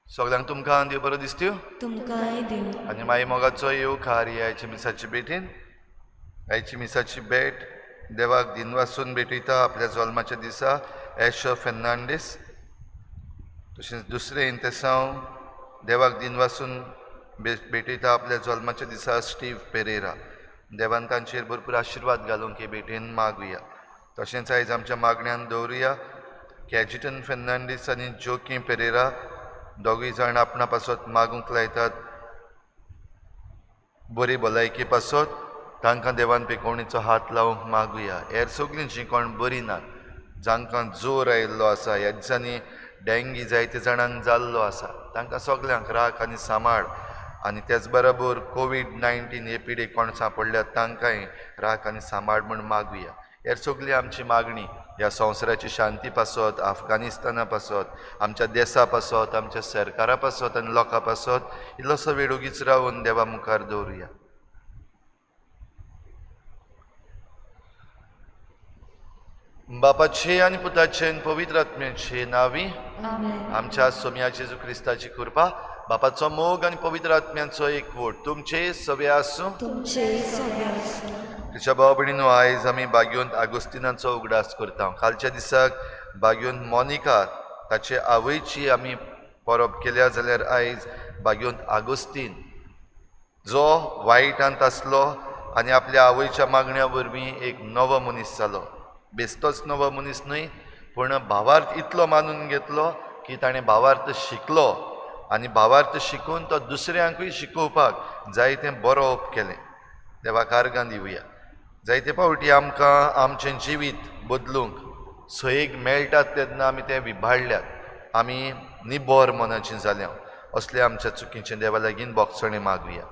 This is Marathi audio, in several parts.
सगळ्यांक तुमकां देव बरो दिसत्यो तुमकांय देव. आनी मागीर मोगाचो येव खारी आयच्या मिसाची भेटीन आयची मिसाची भेट देवाक दिन वासून भेटयता आपल्या जल्माच्या दिसा एशो फेर्नांडीस. तशेंच दुसरें इंतेसांव देवाक दिन वासून भेटयता आपल्या जल्माच्या दिसा स्टीव पेरेरा. देवान तांचेर भरपूर आशिर्वाद घालूंक हे भेटेन मागुया. तशेंच आयज आमच्या मागण्यांत दवरुया कॅजिटन फेर्नांडीस आनी जोकी पेरेरा दोगूय जाण आपणा पासत मागूंक लायतात बरी भलायकी पासत. तांकां देवान पिकोवणीचो हात लावंक मागुया. हेर सगळीं जीं कोण बरीं नात, जांकां जोर आयिल्लो आसा, ह्या दिसांनी डेंगी जायते जाणांक जाल्लो आसा, तांकां सगल्यांक राख आनी सांबाळ. आनी तेच बरोबर कोवीड-19 हे पिडेक कोण सांपडल्यात तांकांय राख आनी सांबाळ म्हूण मागुया. हेर सगळी आमची मागणी ह्या संवसाराची शांती पासत, अफगानिस्ताना पासत, आमच्या देशा पासत, आमच्या सरकारा पासत आनी लोकां पासत इल्लोसो वेळ उगीच रावन देवा मुखार दवरुया. बापाचे आनी पुताचे आनी पवित्र आत्म्याचे नांवी आमच्या सोम्या जेजू क्रिस्ताची कृपा, बापाचो मोग आनी पवित्र आत्म्याचो एकवट तुमचे सवे आसूं. तुझ्या भाव भयणीनो, आयज आमी बागयोंत आगोस्तिनाचो उगडास करता. कालच्या दिसाक बागयोंत मोनिका ताचे आवयची आमी परब केल्या, जाल्यार आयज बागयोंत आगोस्तीन जो वायटांत आसलो आनी आपल्या आवयच्या मागण्या वरवीं एक नवो मनीस जालो. बेस्तोच नवो मनीस न्हय, पूण भावार्थ इतलो मानून घेतलो की ताणें भावार्थ शिकलो आनी भावार्थ शिकून तो दुसऱ्यांकूय शिकोवपाक जायतें बरोवप केलें. देवाक आर्गां दिवया. जायते फावटी आमकां आमचें जिवीत बदलूंक सयेक मेळटात तेन्ना आमी तें विबाडल्यात, आमी निबोर मनाचीं जाल्या. असले आमच्या चुकीचें देवा लागीं बोगसणे मागुया.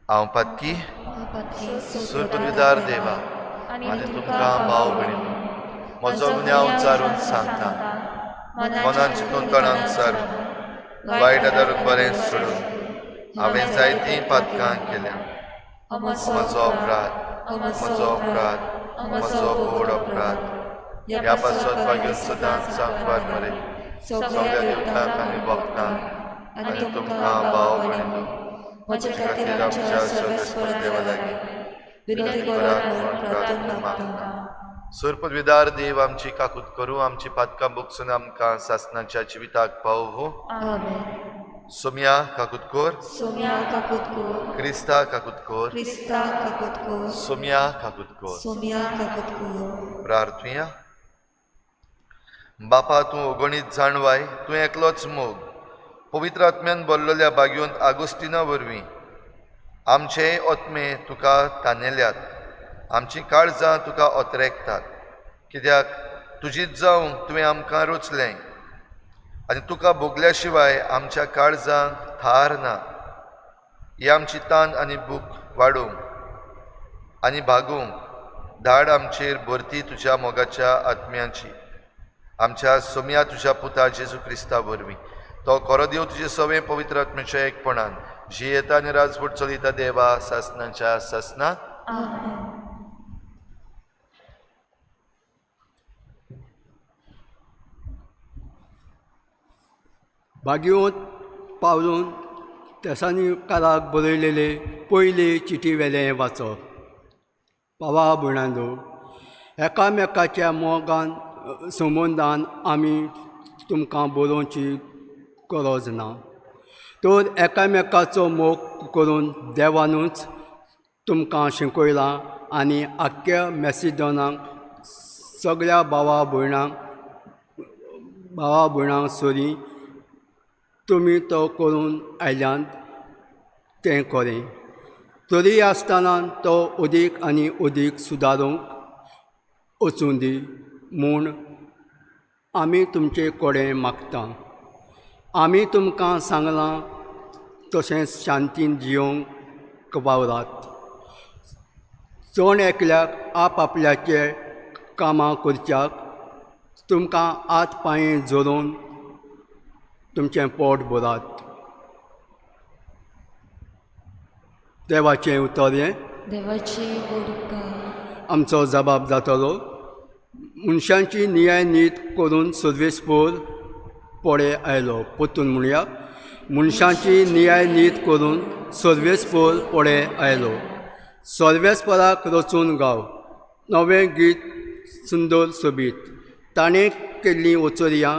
हांव पातकी सुर्तविदार देवा आनी तुमकां भाव भयणीनो, म्हजो गुन्यांव चारून सांगता, मनान चिंतून तोंडान सारून वायट आदारून बरें सोडून हांवें जायतीं पातकां केल्या. म्हजो अपराध, म्हजो व्हड अपराध. ह्या पासत बागेन सदांच सांगवार मरे सगळ्या देवतांक आनी भक्तांक आनी तुमकां भाव भयणीनो, म्हजे खातीर आमच्या सर्वेस्पर देवा लागीं विनंती करात म्हूण प्रार्थना मागता. सुर्पविदार देव, आमची काकूत करूं, आमची पातकां बुकसून आमकां सासणाच्या जिविताक पावूं. सोम्या काकूत कोर, क्रिस्ता काकूत कोर, सोम्या काकूत कोर. प्रार्थुया. बापा, तूं अगणीत जाणवाय, तूं एकलोच मोग. पवित्र आत्म्यान भरलेल्या बागयोंत आगोस्तिना वरवीं आमचे ओतमे तुका तानेल्यात, आमची काळजां तुका ओतरेकतात. कित्याक तुजीच जावं तुवें आमकां रुचलें आनी तुका भोगल्या शिवाय आमच्या काळजांक थार ना. ही आमची तान आनी भूक वाडोवंक आनी भागोवंक धाड आमचेर भरती तुज्या मोगाच्या आत्म्याची. आमच्या सोम्या तुज्या पुता जेजू क्रिस्ता वरवीं तो खरो देव तुजे सवें पवित्र आत्म्याच्या एकपणान जियेता आनी राजवट चलयता देवा सासणाच्या सासणाक. भाग्योत पावलून तेसानीकाराक बरयलेले पयली चिटी वेलें वाचप. भावा भयणांनो, एकामेकाच्या मोगान संबंदान आमी तुमकां बरोवची गरज ना. तर एकामेकाचो मोग करून देवानूच तुमकां शिकयलां आनी आख्ख्या मॅसिडोनाक सगळ्या भावा भयणांक सोरी तुमी तो करून आयल्यान तें खरें. तरी आसतना तो अदीक आनी अदीक सुदारूंक वचूं दी म्हूण आमी तुमचे कडेन मागता. आमी तुमकां सांगलां तशेंच शांतीन जियोंक वावरात. चड एकल्याक आपआपल्याचे कामां करच्याक तुमकां हात पांय जोडून तुमचें पोट भरात. देवाचें उतर हें आमचो जबाब जातलो. मनशांची नियाय नीत करून सर्वेस्पोर पोळे आयलो. परतून म्हणया, मनशांची नियाय नीत करून सर्वेस्पोर पोळे आयलो. सर्वेस्पराक रचून गाव, नवें गीत सुंदर सोबीत. ताणें केल्लीं वचोरयां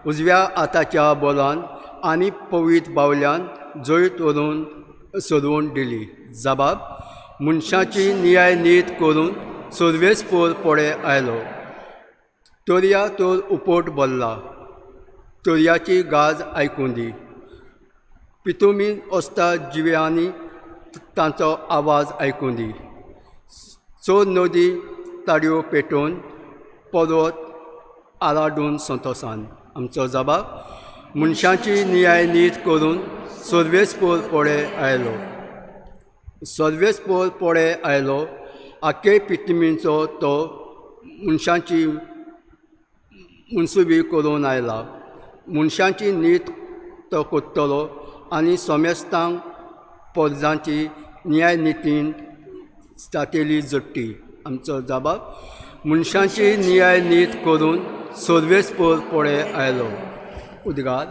उजव्या हाताच्या बोलान आनी पवीत बावल्यान जैत व्हरून सोदवून दिली. जबाब, मनशाची नियाय नीत करून सर्वेस्पोर पोळे आयलो. तोरया तर उपोट बोल्ला, तोरयाची गाज आयकूं दी. पितुमीन वस्ता जिव्यांनी तांचो आवाज आयकूं दी. चोर नदी ताडयो पेटोवन पर्वत आराडून संतोसान. आमचो जबाब, मनशांची नियाय नीत करून सर्वेस्पोर पोळे आयलो. सर्वेस्पोर पोळे आयलो. आख्खे पितुमीचो तो मनशांची मनसुबी करून आयला. मनशांची नीत तो कोत्तलो आनी सोमेस्तांक पोरजांची न्याय नितीन जातेली जोडटी. आमचो जबाब, मनशांची नियाय नीत करून सर्वेस्पोर पोळे आयलो. उद्गार.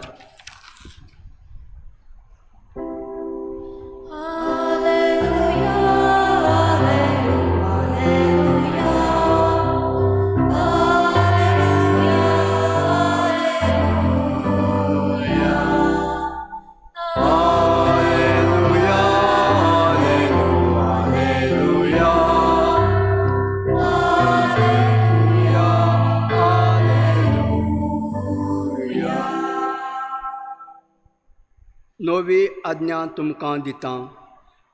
नवी आज्ञा तुमकां दितां.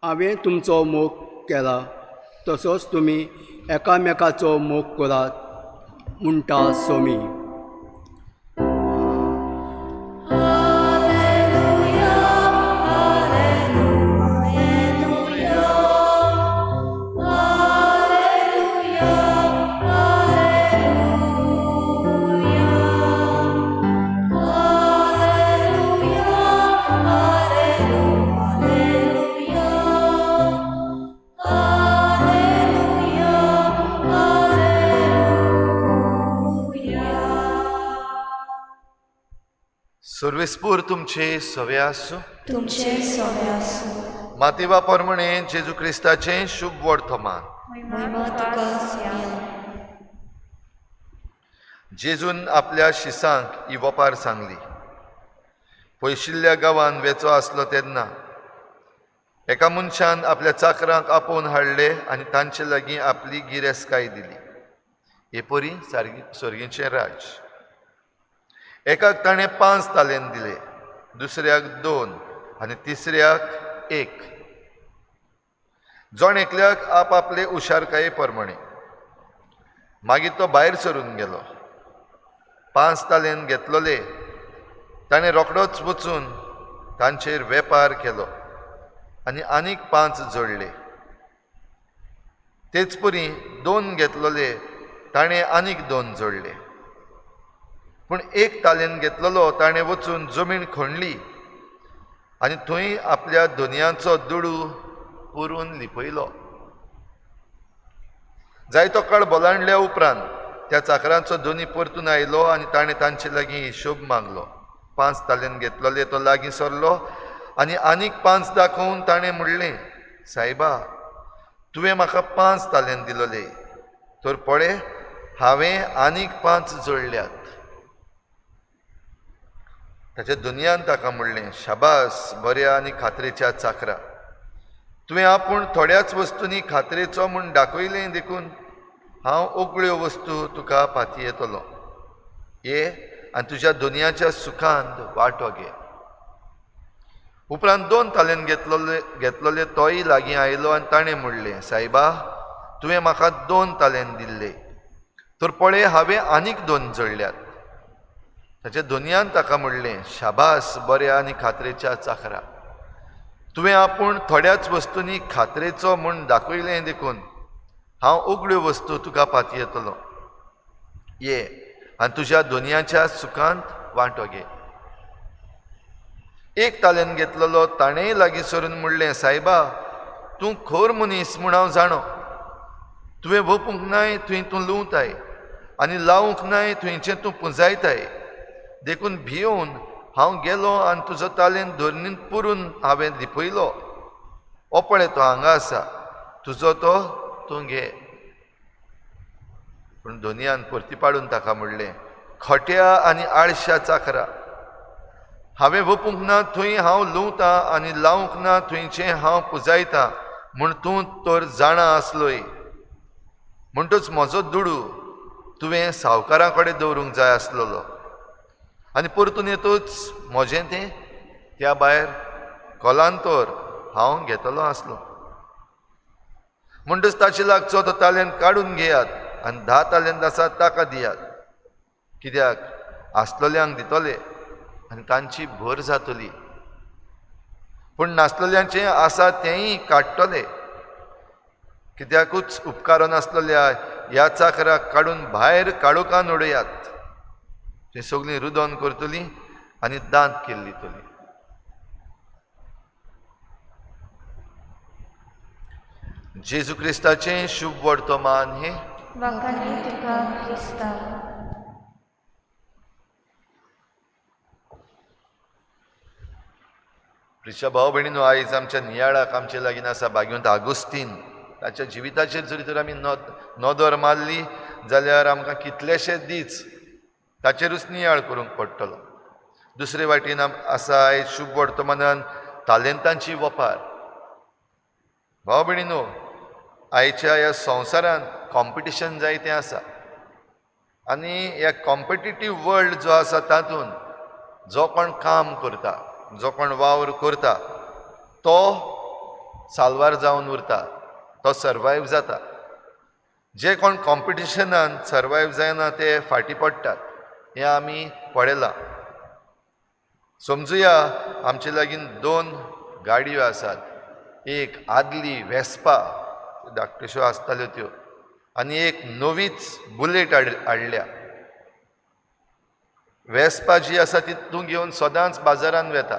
हांवें तुमचो मोग केला तसोच तुमी एकामेकाचो मोग करात म्हणटा सोमी. सर्वेस्पोर तुमचे सोवे आसूं. तुमचे सोवे आसूं. मातेवा पोरमणे जेजू क्रिस्ताचें शुभ वर्तमान. महिमा तुका सिया. जेजून आपल्या शिसांक ही वपार सांगली. पयशिल्ल्या गांवांत वेचो आसलो तेन्ना एका मनशान आपल्या चाकरांक आपोवन हाडले आनी तांचे लागीं आपली गिरेस्तकाय दिली. हे परी स्वर्गीचें राज. एकाक ताणें 5 तालेंत दिले, दुसऱ्याक 2 आनी तिसऱ्याक 1. जण एकल्याक आपआपले हुशारकाये प्रमाणे. मागीर तो भायर सरून गेलो. 5 तालेंत घेतलोले ताणें रोखडोच वचून तांचेर वेपार केलो आनी आनीक 5 जोडले. तेच परी 2 घेतलोले ताणें आनीक 2 जोडले. पूण 1 तालेंत घेतलोलो ताणें वचून जमीन खणली आनी थंय आपल्या दोनयांचो दुडू पुरून लिपयलो. जायतो काळ बोलांडल्या उपरांत त्या चाकरांचो दोनी परतून आयलो आनी ताणें तांचे लागीं हिशोब मागलो. 5 तालेंत घेतलोले तो लागीं सरलो आनी आनीक 5 दाखोवन ताणें म्हणलें, सायबा तुवें म्हाका 5 तालेंत दिलोले, तर पळय हांवें आनीक 5 जोडल्यात. ताच्या दुनयान ताका म्हणलें, शाबास बऱ्या आनी खात्रेच्या चाकरा, तुवें आपूण थोड्याच वस्तूंनी खात्रेचो म्हूण दाखयलें, देखून हांव ओगळ्यो वस्तू तुका पाती येतलो. ये आनी तुज्या दुनयाच्या सुखांत वांटो घे. उपरांत 2 तालेंत घेतलोले तोय लागीं आयलो आनी ताणें म्हणलें, सायबा तुवें म्हाका 2 तालेंत दिल्ले, तर पळय हांवें आनीक 2 जोडल्यात. ताच्या दुनयान ताका म्हणलें, शाबास बऱ्या आनी खात्रेच्या चाकरा, तुवें आपूण थोड्याच वस्तूंनी खात्रेचो म्हूण दाखयलें, देखून हांव ओगळ्यो वस्तू तुका पाती येतलो. ये आनी तुज्या दुनयाच्या सुखांत वांटो घे. 1 तालेंत घेतलेलो ताणेंय लागीं सरून म्हणलें, सायबा तूं खोर मनीस म्हूण हांव जाणो. तुवें वपूंक नाय थंय तूं लुंवताय, आनी लावूंक नाय थंयचें तूं पुंजायताय. देखून भियोवन हांव गेलो आनी तुजो तालेंत धरणींत पुरून हांवें लिपयलो. हो पळय तो हांगा आसा, तुजो तो तूं घे. पूण दुनयान परती पाडून ताका म्हणलें, खोट्या आनी आळश्या चाकरा, हांवें वपूंक ना थंय हांव लुंवतां आनी लावूंक ना थंयचें हांव पुंजायतां म्हूण तूं तर जाणा आसलोय. म्हणटच म्हजो दुडू तुवें सावकारा कडेन दवरूंक जाय आसलेलो, आनी परतून येतूच म्हजें तें त्या भायर कोलांतोर हांव घेतलो आसलो. म्हणटच ताचे लागचो तो तालेंत काडून घेयात आनी 10 तालेंत आसा ताका दियात. कित्याक आसलोल्यांक दितले आनी तांची भर जातली, पूण नासलेल्यांचें आसा तेंय काडटले. कित्याकूच उपकारो नासलेल्या ह्या चाकराक काडून भायर काळोखान उडयात. ती सगळीं रुदोन करतलीं आनी दांत केल्ली तली. जेजू क्रिस्ताचें शुभ वर्तमान हे वखणी तुका क्रिस्ता. प्रिय भाव भयणीनो, आयज आमच्या नियाळाक आमचे लागीं आसा भाग्यवंत आगोस्तीन. ताच्या जिविताचेर जरी तर आमी नदर मारली जाल्यार आमकां कितलेशे दीस ताचेरूच नियाळ करूंक पडटलो. दुसरे वाटेन आसा आयज शुभ वर्तमानान तालेंतांची वपार. भाव भयणीनो, आयच्या ह्या संवसारांत कॉम्पिटिशन जायतें आसा, आनी ह्या कॉम्पिटिटीव वर्ल्ड जो आसा तातूंत जो कोण काम करता, जो कोण वावर करता, तो साल्वार जावन उरता, तो सर्वायव जाता. जे कोण कॉम्पिटिशनान सर्वायव जायना ते फाटीं पडटात. हें आमी पळयलां. समजुया आमचे लागीं 2 गाडयो आसात. एक आदली वेस्पा, धाकट्योश्यो आसताल्यो त्यो, आनी एक नवीच बुलेट हाडल्या. वेस्पा जी आसा ती तूं घेवन सदांच बाजारांत वेता,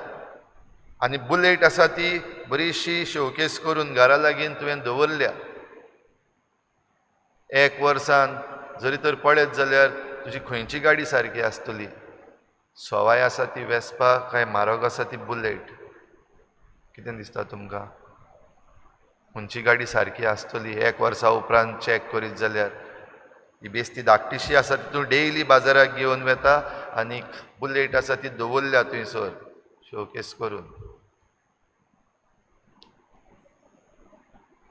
आनी बुलेट आसा ती बरीशी शोकेस करून घरा लागीं तुवें दवरल्या. 1 वर्सान जरी तर पळयत जाल्यार तुजी खंयची गाडी सारकी आसतली? सवाय आसा ती वेस्पा काय म्हारग आसा ती बुलेट? कितें दिसता तुमकां? खंयची गाडी सारकी आसतली? 1 वर्सा उपरांत चॅक करीत जाल्यार ही बेस्ती धाकटीशी आसा ती तूं डेयली बाजाराक घेवन वेता, आनी बुलेट आसा ती दवरल्या थंयसर शोकेस करून.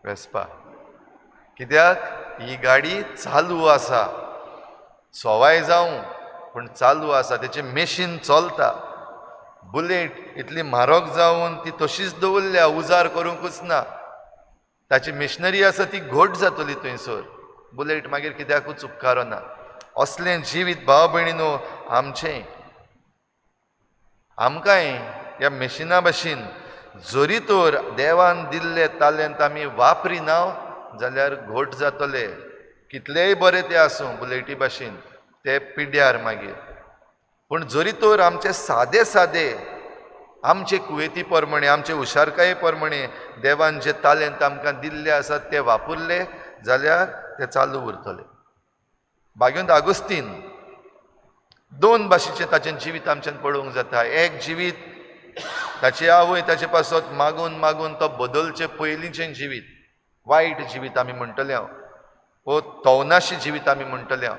वेस्पा कित्याक? ही गाडी चालू आसा, सवाय जावं पूण चालू आसा, तेचें मेशीन चलता. बुलेट इतली म्हारग जावन ती तशीच दवरल्या, उजार करूंकूच ना. ताची मिशनरी आसा ती घोट जातली थंयसर. बुलेट मागीर कित्याकूच उपकारो ना. असलें जिवीत भाव भयणीनो आमचें. आमकांय ह्या मेशिना भाशेन जरी तर देवान दिल्ले तालेंत आमी वापरिना जाल्यार घोट जातले. कितलेय बरे ते आसूं बुलेटी भाशेन, ते पिड्यार मागीर. पूण जरी तर आमचे सादे सादे आमचे कुवेती प्रमाणे, आमचे हुशारकाये प्रमाणे देवान जे तालेंत आमकां दिल्ले आसात ते वापरले जाल्यार ते चालू उरतले. भाग्यवंत आगोस्तीन दोन भाशेचें ताचें जिवीत आमच्यान पळोवंक जाता. एक जिवीत ताची आवय ताचे पासत मागून मागून तो बदलचे पयलींचें जिवीत, वायट जिवीत आमी म्हणटले हांव, वो तवनाशी जिवीत आमी म्हणटले हांव.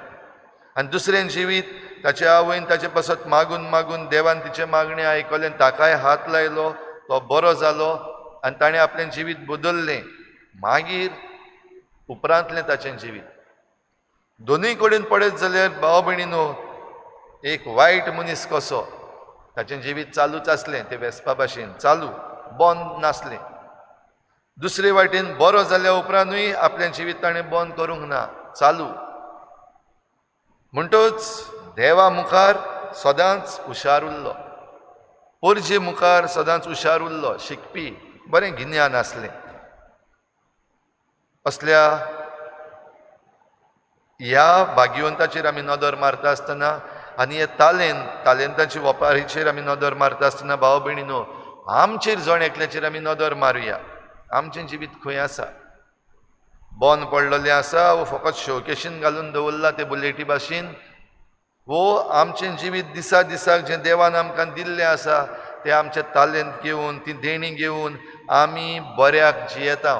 आनी दुसरें जिवीत ताचे आवयन ताचे पासत मागून मागून देवान तिचे मागणें आयकलें, ताकाय हात लायलो, तो बरो जालो आनी ताणें आपलें जिवीत बदललें. मागीर उपरांतलें ताचें जिवीत. दोनूय कडेन पळयत जाल्यार भाव भयणीनो, एक वायट मनीस कसो ताचें जिवीत चालूच आसलें, तें वेस्पा भाशेन चालू, बंद नासलें. दुसरे वाटेन बरो जाल्या उपरांतूय आपलें जिवीत ताणें बंद करूंक ना, चालू. म्हणटूच देवा मुखार सदांच हुशार उरलो, पोरजे मुखार सदांच हुशार उरलो, शिकपी, बरें गिन्यान आसलें. असल्या ह्या भाग्यवंताचेर आमी नदर मारता आसतना आनी हे तालेंताची वपारीचेर आमी नदर मारता आसतना भाव भयणीनो, आमचेर जण एकल्याचेर आमी नदर मारुया. आमचें जिवीत खंय आसा? बंद पडलेलें आसा वो फकत शोकेशीन घालून दवरला ते बुलेटी भाशेन? वो आमचें जिवीत दिसा दिसाक जें देवान आमकां दिल्लें आसा तें आमचें तालेंत घेवन, ती देणी घेवन आमी बऱ्याक जियेता.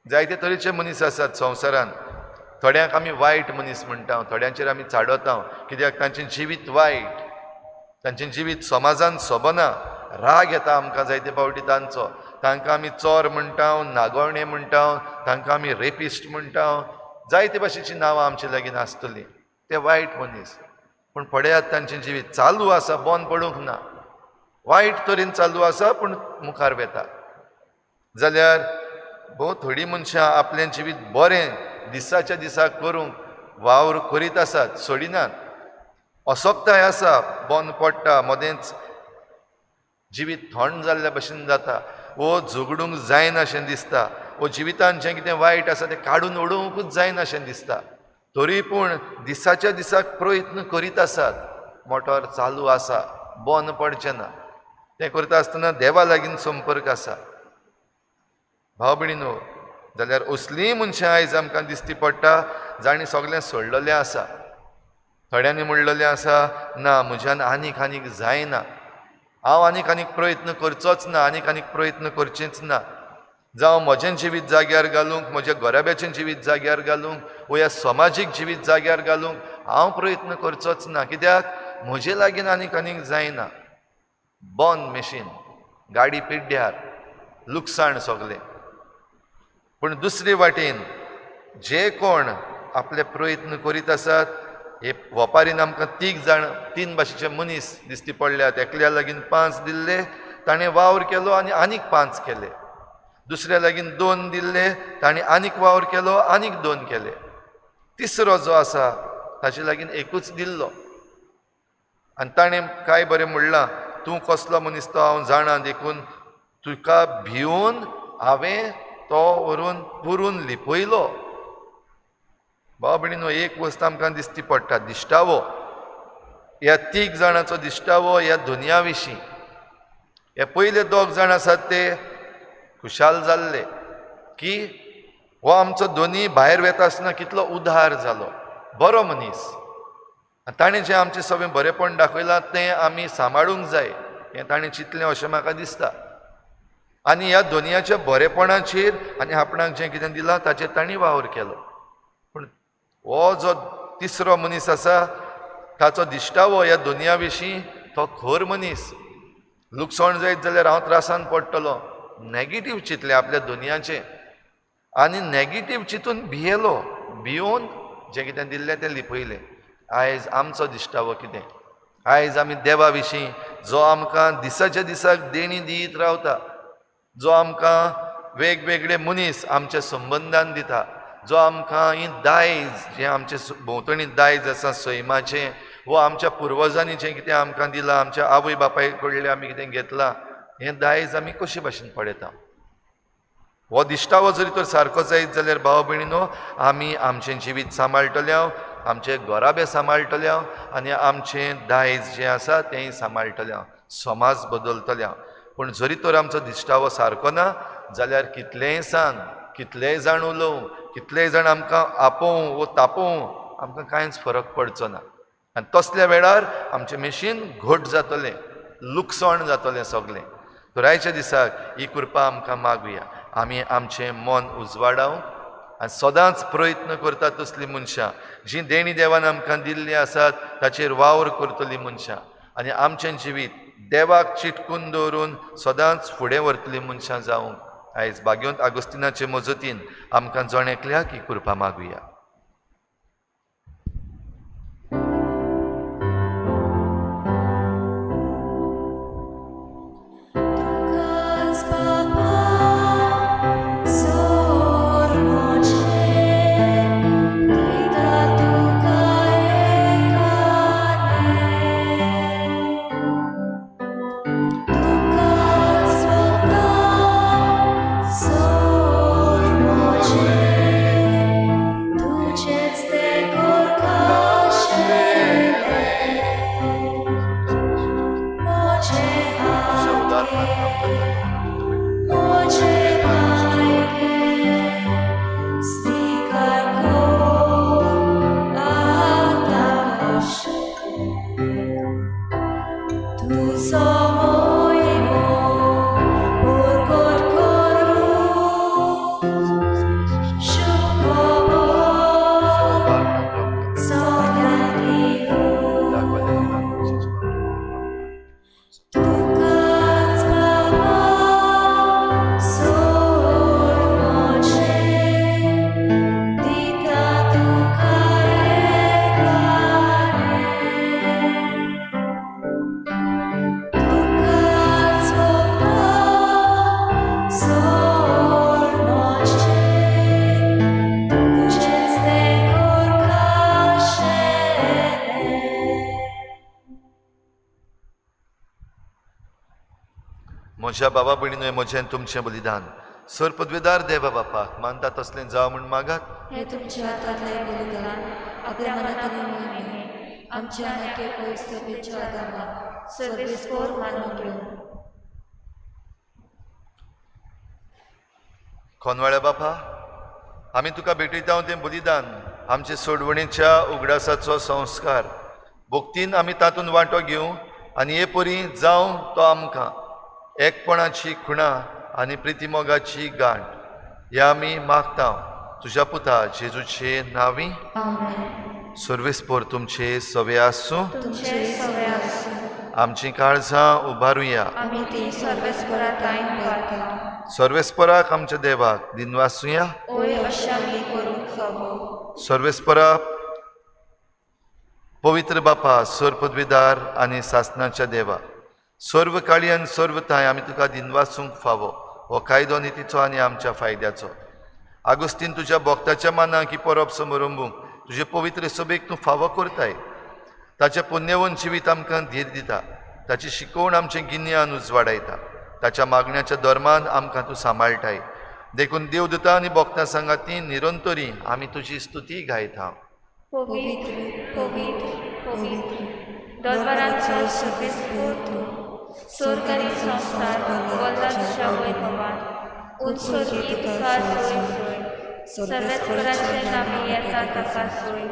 जायते तरेचे मनीस आसात संवसारांत. थोड्यांक आमी वायट मनीस म्हणटा, थोड्यांचेर आमी चाडोता कित्याक तांचें जिवीत वायट, तांचें जिवीत समाजान सोबना. राग येता आमकां जायते फावटी तांचो. तांकां आमी चोर म्हणटा, नागोवणे म्हणटा, तांकां आमी रेपिस्ट म्हणटा, जायते भाशेची नांवां आमचे लागीं आसतलीं. ते वायट मनीस. पूण पळयात तांचें जिवीत चालू आसा, बंद पडूंक ना. वायट तरेन चालू आसा पूण मुखार वेता. जाल्यार भोव थोडीं मनशां आपलें जिवीत बरें दिसाच्या दिसाक करूंक वावर करीत आसात, सोडिनात. असोकताय आसा, बंद पडटा, मदेंच जिवीत थंड जाल्ल्या भशेन जाता, वो झगडूंक जायना अशें दिसता, वो जिवितांत जें कितें वायट आसा तें काडून उडोवंकूच जायना अशें दिसता. तरी पूण दिसाच्या दिसाक प्रयत्न करीत आसात, मोटोर चालू आसा, बंद पडचें ना. तें करता आसतना देवा लागीं संपर्क आसा. भाव भयणीनो, जाल्यार असलीं मनशां आयज आमकां दिश्टी पडटा जाणीं सगळें सोडलेलें आसा. थोड्यांनी म्हणलेलें आसा, ना म्हज्यान आनीक जायना, हांव आनीक प्रयत्न करचोच ना, आनीक प्रयत्न करचेंच ना. जावं म्हजें जिवीत जाग्यार घालूंक, म्हज्या घराब्याचें जिवीत जाग्यार घालूंक, वो ह्या समाजीक जिवीत जाग्यार घालूंक हांव प्रयत्न करचोच ना, कित्याक म्हजे लागीं आनीक जायना. बंद मेशीन, गाडी पिड्ड्यार, लुकसाण सगलें. पूण दुसरे वाटेन जे कोण आपले प्रयत्न करीत आसात, हे वपारीन आमकां तीन भाशेचे मनीस दिश्टी पडल्यात. एकल्या लागीं 5 दिल्ले, ताणें वावर केलो आनी आनीक 5 केले. दुसऱ्या लागीं 2 दिल्ले, ताणें आनीक वावर केलो, आनीक 2 केले. तिसरो जो आसा ताचे लागीं 1च दिल्लो आनी ताणें काय बरें म्हणलां, तूं कसलो मनीस तो हांव जाणा, देखून तुका भिवन हांवें तो व्हरून पुरून लिपयलो. भाव भयणीनो, एक वस्त आमकां दिश्टी पडटा, दिश्टावो. ह्या 3 जाणांचो दिश्टावो ह्या दुनया विशीं. हे पयले 2 जाण आसात ते खुशाल जाल्ले की हो आमचो दोनी भायर वेता आसतना कितलो उदार जालो, बरो मनीस. ताणें जें आमचें सगळें बरेंपण दाखयलां तें आमी सांबाळूंक जाय, हें ताणें चिंतलें अशें म्हाका दिसता. आनी ह्या दोनयाच्या बरेपणाचेर आनी आपणाक जें कितें दिलां ताचेर तांणी वावर केलो. पूण हो जो तिसरो मनीस आसा ताचो दिश्टावो ह्या दुनया विशीं तो खर मनीस. लुकसाण जायत जाल्यार हांव त्रासान पडटलो, नॅगेटीव चिंतलें आपल्या दुनयाचें आनी नॅगेटीव चिंतून भियेलो. भिवून जें कितें दिल्लें तें लिपयलें. आयज आमचो दिश्टावो कितें? आयज आमी देवा विशीं, जो आमकां दिसाच्या दिसाक देणी दीत रावता, जो आमकां वेगवेगळे मनीस आमच्या संबंदान दिता, जो आमकां ही दायज जें आमचे भोंवतणी दायज आसा सैमाचें, वो आमच्या पुर्वजांनी जें कितें आमकां दिलां, आमच्या आवय बापाय कडलें आमी कितें घेतलां, हें दायज आमी कशे भाशेन पळयता. हो दिश्टावो जरी तर सारको जायत जाल्यार भाव भयणीनो, आमी आमचें जिवीत सांबाळटले, आमचे घराबे सांबाळटले आनी आमचें दायज जें आसा तेंय सांबाळटले, समाज बदलतले. पूण जरी तर आमचो दिश्टावो सारको ना जाल्यार कितलेंय सांग, कितलेय जाण उलोवं, कितलेय जाण आमकां आपोवं वो तापोवं, आमकां कांयच फरक पडचो ना. आनी तसल्या वेळार आमचें मेशीन घोट जातलें, लुकसाण जातलें सगळें. तर आयच्या दिसाक ही कृपा आमकां मागुया. आमी आमचें मन उजवाडावं आनी सदांच प्रयत्न करतात तसलीं मनशां, जीं देणी देवान आमकां दिल्लीं आसात ताचेर वावर करतलीं मनशां, आनी आमचें जिवीत देवाक चिटकून दवरून सदांच फुडें व्हरतलीं मनशां जावंक आयज भाग्यवंत आगोस्तिनाचे मजतीन आमकां जणेकल्याक ही कृपा मागुया. म्हज्या बाबा भयणींनो, म्हजें तुमचें बलिदान सर पदवेदार देवा बापाक मानता तसलें जावं म्हूण मागात. हे तुमच्या हातांतलें बलिदान आपल्या मनांतली मोहिमे आमच्या नखे पवित्रतेच्या आदाराक सर्वेस्पोर मानून घेवन. खोनवाळ्या बापा, आमी तुका भेटयता तें बलिदान आमचे सोडवणेच्या उगडासाचो संस्कार भक्तीन आमी तातूंत वांटो घेवं आनी हे परी जावं तो आमकां एकपणाची खुणा आनी प्रितीमोगाची गांठ हे आमी मागता तुज्या पुता जेजूचे नांवी. सर्वेस्पोर तुमचे सवे आसूं. आमची काळजां उबारुया. सर्वेस्पराक आमच्या देवाक दिनवासुया. सर्वेस्परा पवित्र बापा, सर पदवीदार आनी सासणाच्या देवा, सर्व काळी आनी सर्व थाय आमी तुका दिनवासूंक फावो हो कायदो नितीचो आनी आमच्या फायद्याचो. आगोस्तीन तुज्या भक्ताच्या मानाक ही परब समारंभूक तुजे पवित्र सभेक तूं फावो करताय. ताचें पुण्यवन जिवीत आमकां धीर दिता. ताची शिकवण आमचें गिन्यान उजवाडायता. ताच्या मागण्याच्या धर्मान आमकां तूं सांबाळटाय. देखून देवदूतां आनी भक्तां सांगाती निरंतरी आमी तुजी स्तुती गायता. Sorgani samsar, वल्लाच्या वैभवान, उत्सर्गी तुका सोय सोय, सर्वेस्पराचे नामे येता ताका सोय,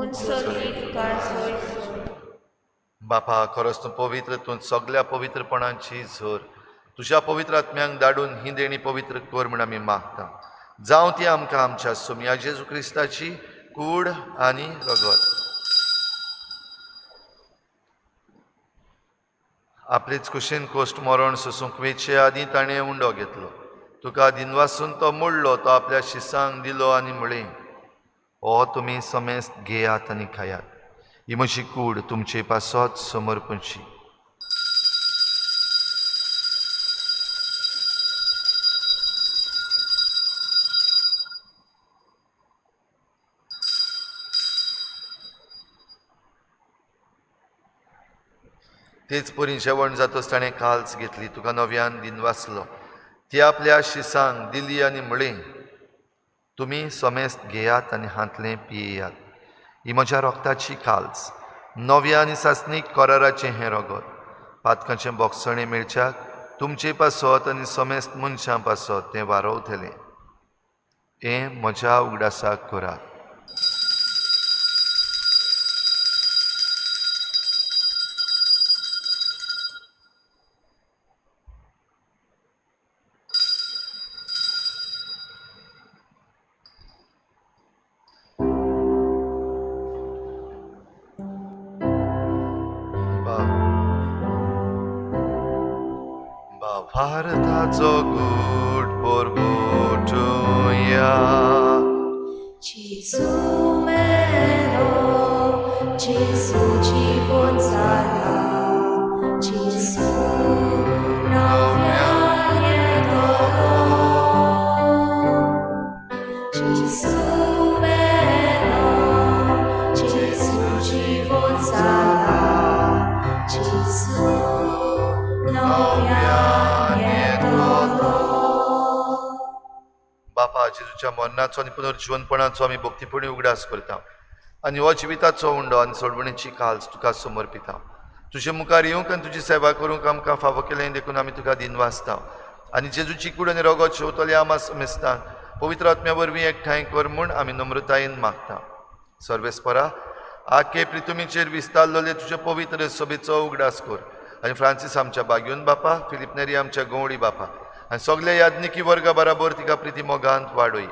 उत्सर्गी तुका सोय सोय. बापा, खरोच तूं पवित्र, तूं सगळ्या पवित्रपणाची झर तुज्या पवित्र आत्म्यांक धाडून ही देणी पवित्र कर म्हूण आमी मागता. जावं ती आमकां आमच्या सोम्या जेजू क्रिस्ताची कूड आनी रगत. आपलेच कुशीन कोश्ट मरण सोसूंक वेचे आदी ताणें उंडो घेतलो. तुका दिनवासून तो मोडलो, तो आपल्या शिसांक दिलो आनी म्हळें, हो तुमी समेस्त घेयात आनी खायात. ही म्हजी कूड तुमचे पासत समर्पणची. तेच परी जेवण जातच ताणें काल्स घेतली, तुका नव्यान दिनवासलो, ती आपल्या शिसांक दिली आनी म्हळें, तुमी समेस्त घेयात आनी हातलें पियेयात. ही म्हज्या रोगताची काल्स, नव्या आनी सासणीक कराराचें हें रगत. पातकाचें बोगसणें मेळच्याक तुमचे पासत आनी समेस्त मनशां पासत तें वारवतलें. हें म्हज्या उगडासाक करात. भारताचो गूट परगोटुया. जेसू मेलो, जेसू जीवन जाला, जेसू नव्यान येतलो. जेसू मेलो, जेसू जीवन जाला, जेसू नव्यान येतलो. बापा, जेजूच्या मरणाचो आनी पुनर्जीवनपणाचो आमी भक्तीपणी उगडास करता आनी हो जिविताचो उंडो आनी सोडवणेची काल्स तुका समर्पिता. तुजे मुखार येवंक आनी तुजी सेवा करूंक आमकां फावो केलें देखून आमी तुका दिनवासता आनी जेजूची कूड आनी रोगत शेवतले आमा समेस्तांक पवित्र आत्म्या वरवीं एकठांय कर म्हूण आमी नम्रतायेन मागता. सर्वेस्परा, आखे प्रितुमीचेर विस्तारलोले तुजे पवित्र सभेचो उगडास कर आनी फ्रांसीस आमच्या बागयोन बापा, फिलीप नेरी आमच्या गवळी बापा आनी सगळे याज्ञिकी वर्गा बराबर तिका प्रिती मोगांत वाडोय.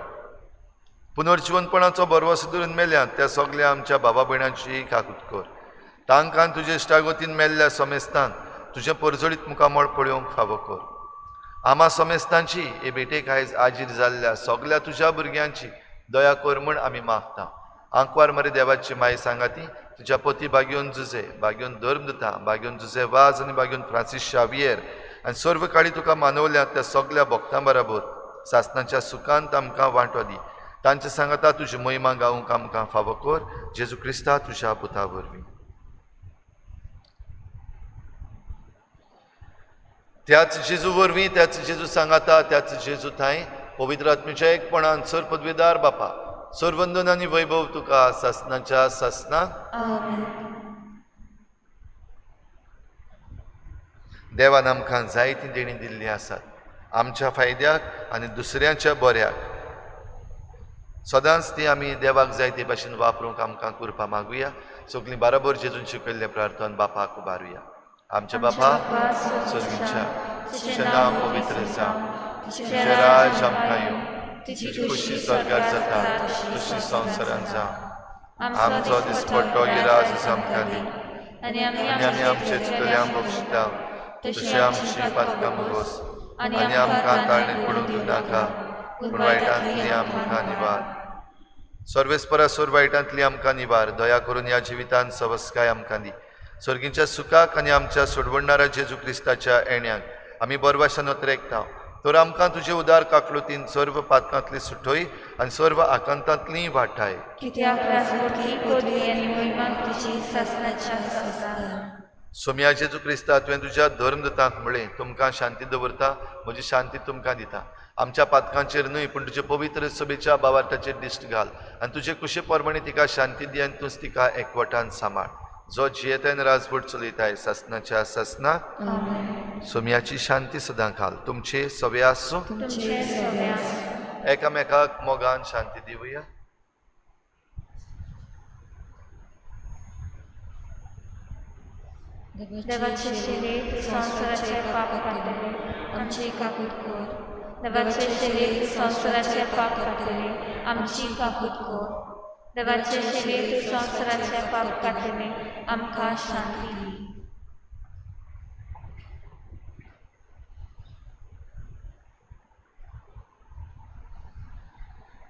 पुनर्जीवनपणाचो बरवस धरून मेल्यांत त्या सगळ्या आमच्या बाबा भयणांची काकूट कर. तांकां तुजे इश्टागतीन मेल्ल्या समेस्तान तुजें परजळीत मुखामळ पळोवंक फावो कर. आमा समेस्तांची हे भेटेक आयज आजीर जाल्ल्या सगळ्या तुज्या भुरग्यांची दया कर म्हूण आमी मागता. आंकवार मरे देवाची माय सांगाती तुज्या पती बागयोन जुजे, बागयोन धर्मदुता, बागयोन जुजे वाज आनी बागयोन फ्रांसीस शावियर आनी सर्व काळी तुका मानवल्या त्या सगळ्या भक्तां बरोबर सासणाच्या सुखांत आमकां वांटो दी. तांचे सांगता तुजी महिमा गावूंक आमकां फावो कर. जेजू क्रिस्ता तुज्या पुता वरवीं. त्याच जेजू वरवीं, त्याच जेजू सांगता, त्याच जेजू थंय पवित्र आत्मेच्या एकपणान सर पदवीदार बापा, सर्वंदन आनी वैभव तुका सासणाच्या सासणाक. देवान आमकां जायतीं देणी दिल्लीं आसात आमच्या फायद्याक आनी दुसऱ्यांच्या बऱ्याक. सदांच ती आमी देवाक जाय ते भाशेन वापरूंक आमकां करपा मागुया. सगळीं बराबर जेजून शिकयल्लें प्रार्थन बापाक उबारुया. आमचे बापा सर्वीच्या तुजें नांव पवित्र जावं, तुजें राज आमकां येवं, तुजी खुशी स्वर्गार जाता तशी संवसारांत जावं. आमचो दिसपट्टो गिराज आमकां दी आनी आमी आमचे चुकल्यांक बक्षिता तशें आमची पातकां बगोस आनी आमकां ताळणेक पडूंक नाका पूण वायटांतली आमकां निवार. सर्वेस्परा सोर वायटांतली आमकां निवार. दया करून ह्या जिवितांत सवस्काय आमकां दी. सर्गींच्या सुखाक आनी आमच्या सोडवणाऱ्या जेजू क्रिस्ताच्या येण्याक आमी बरभाशान उतरेकता. तर आमकां तुजे उदार काकलुतीन सर्व पातकांतली सुटोय आनी सर्व आकांतांतली वाटाय. सोम्या जेजू क्रिस्ता, तुवें तुज्या धर्मदुतांक म्हळें तुमकां शांती दवरता, म्हजी शांती तुमकां दिता. आमच्या पातकांचेर न्हय पूण तुजे पवित्र सभेच्या बावार्थाचेर दिश्ट घाल आनी तुजे कुशे परमणे तिका शांती दी आनी तूंच तिका एकवटान सांबाळ. जो जियेतान राजपूट चलयताय सासणाच्या सासणाक. सोम्याची शांती सदां घाल. तुमचे सवे आसूं. एकामेकाक मोगान शांती दिवया. देवाचे शरीर संसाराचे पाप काढले आमची काकूट कर. देवाचे शरीर संसाराचे पाप काढले आमची काकूट कर. देवाचे शरीर संसाराचे पाप काढले आमकां शांती दी.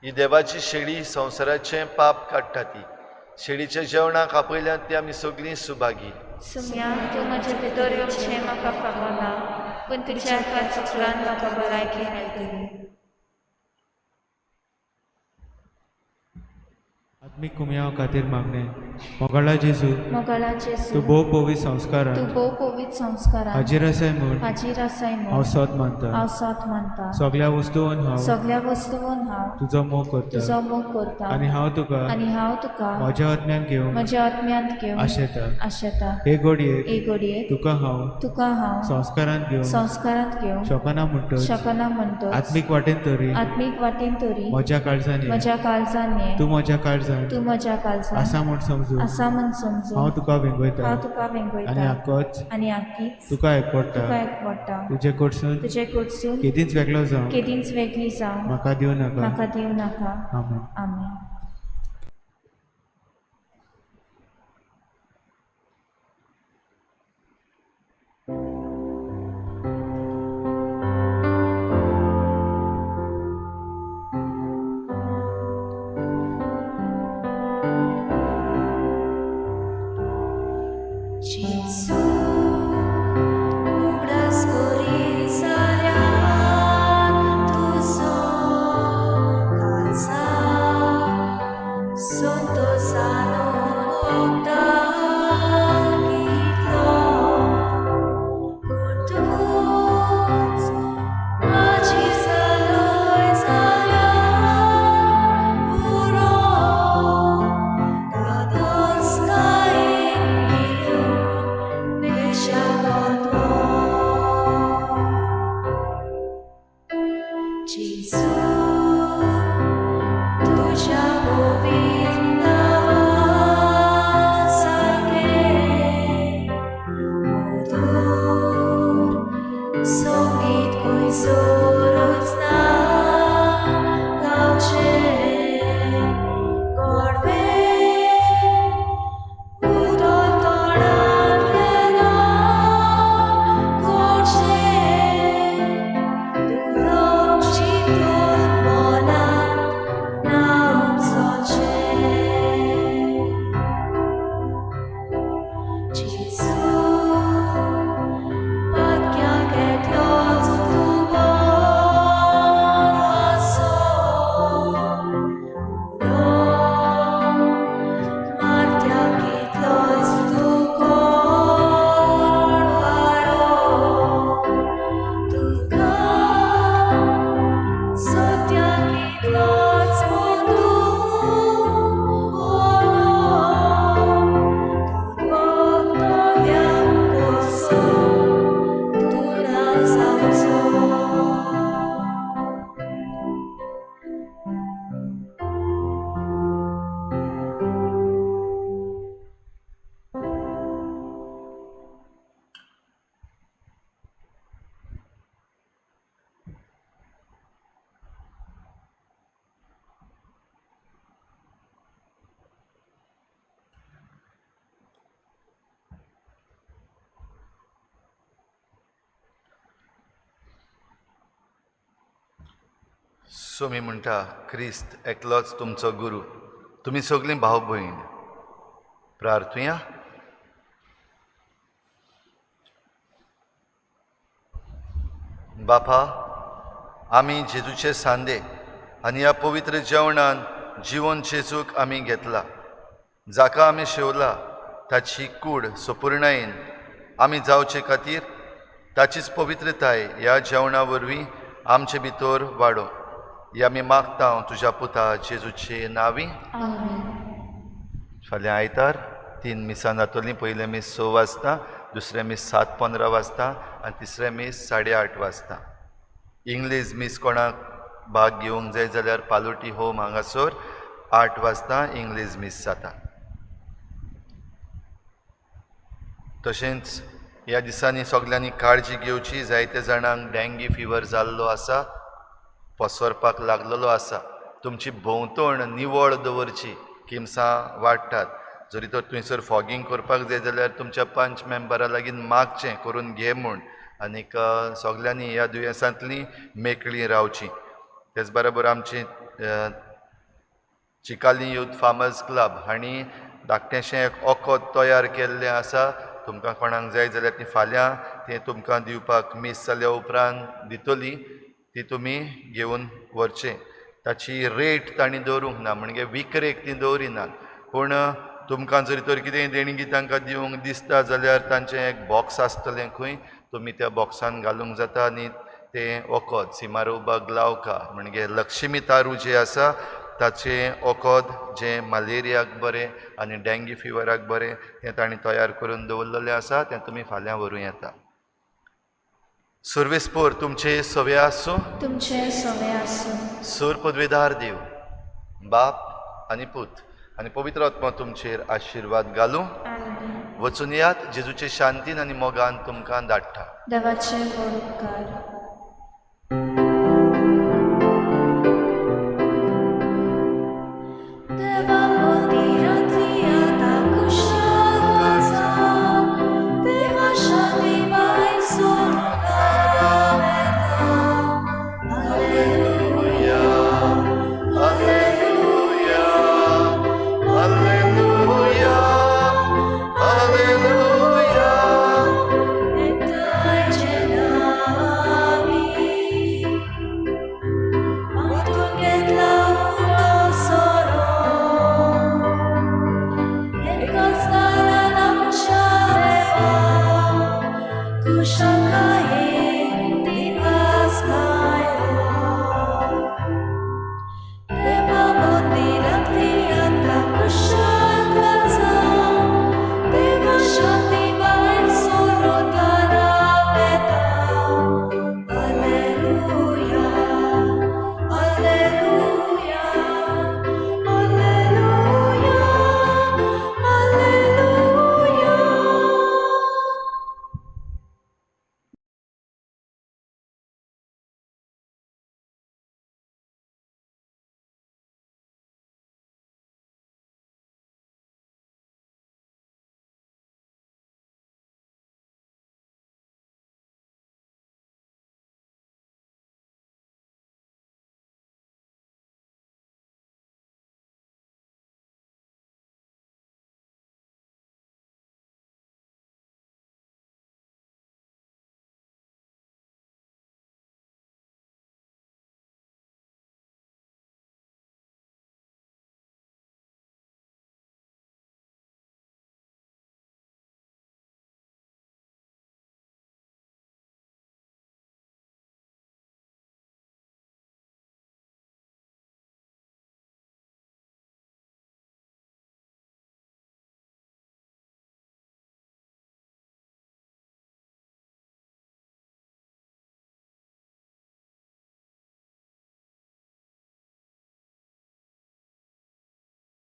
ही देवाची शेळी संसाराचे पाप काडटा ती. शेळीच्या जेवणाक आपयल्यात ती आमी सगळीं सुभागी. सुम्या, तूं म्हजे भितर येवचें म्हाका फावो ना, पूण तुज्या एका चुकलान म्हाका भलायकी मेळटली. आत्मीक कुमयां खातीर मागणें. मोगाळा जेजू, तूं भोव पवित्र संस्कारान हाजीर आसाय म्हूण हांव सत मानता. सगळ्या वस्तूंत हांव तुजो मोग करता आनी हांव तुका म्हज्या आत्म्यान घेवंक आशेता. हे घडयेक तुका हांव संस्कारांत घेवन शकना म्हणटच आत्मीक वाटेन तरी म्हज्या काळजांनी तूं म्हज्या काळजांत आसा म्हूण समजून हांव तुका वेंगयता आनी आख्खीच तुका एकवडटा. तुजे कडसून केदींच वेगळो जावं म्हाका दिवं नाका. आमेन. जेजू तुझ्या पवित्र नावासारखे मधुर संगीत खंयसरूच ना गावचे गोडवे उदर तोंडांतले ना गोडशे सोमी म्हणटा क्रिस्त एकलोच तुमचो गुरू, तुमी सगळीं भाव भयण. प्रार्थुया. बापा, आमी जेजूचे सांदे आनी ह्या पवित्र जेवणान जिवन जेजूक आमी घेतला, जाका आमी शेवला ताची कूड संपूर्णयेन आमी जावचे खातीर ताचीच पवित्रताय ह्या जेवणा वरवीं आमचे भितर वाडो. ही आमी मागता तुज्या पुता जेजूचे नांवी. फाल्यां आयतार 3 मिसान जातलीं. पयलें मीस 6 वाजता, दुसरें मीस 7:15 वाजता आनी तिसरें मीस 8:30 वाजता. इंग्लीश मीस कोणाक भाग घेवंक जाय जाल्यार पालोटी होम हांगासर 8 वाजता इंग्लीश मीस जाता. तशेंच ह्या दिसांनी सगल्यांनी काळजी घेवची. जायते जाणांक डेंगी फिवर जाल्लो आसा, पसरपाक लागलेलो आसा. तुमची भोंवतण निवळ दवरची, किमसां वाडटात. जरी तर थंयसर फॉगींग करपाक जाय जाल्यार तुमच्या पंच मेंबरा लागीं मागचें करून घे म्हूण. आनीक सगल्यांनी ह्या दुयेंसांतलीं मेकळीं रावची. तेच बरोबर आमची चिकाली यूथ फार्मर्स क्लब हांणी धाकटेंशें एक ओकोद तयार केल्लें आसा. तुमकां कोणाक जाय जाल्यार ती फाल्यां तें तुमकां दिवपाक मीस जाल्या उपरांत दितलीं. ती तुमी घेवन व्हरचें. ताची रेट तांणी दवरूंक ना, म्हणजे विकरेक ती दवरिनात. पूण तुमकां जरी तर कितेंय देणगी तांकां दिवंक दिसता जाल्यार तांचें एक बॉक्स आसतलें खंय, तुमी त्या बॉक्सान घालूंक जाता. आनी तें ओकोद सिमारोबा ग्लावका म्हणजे लक्ष्मी तारू जें आसा ताचें ओकोद जें मलेरियाक बरें आनी डेंगी फिवराक बरें तें तांणी तयार करून दवरलेलें आसा. तें तुमी फाल्यां व्हरूं येता. सर्वेस्पोर तुमचे सवे आसूं. तुमचे सवे आसूं. सूर पदवेदार देव, बाप आनी पूत आनी पवित्र आत्मा तुमचेर आशिर्वाद घालूं. वचून यात. जेजूचे शांतीन आनी मोगान तुमकां धाडटा. देवाचे उपकार.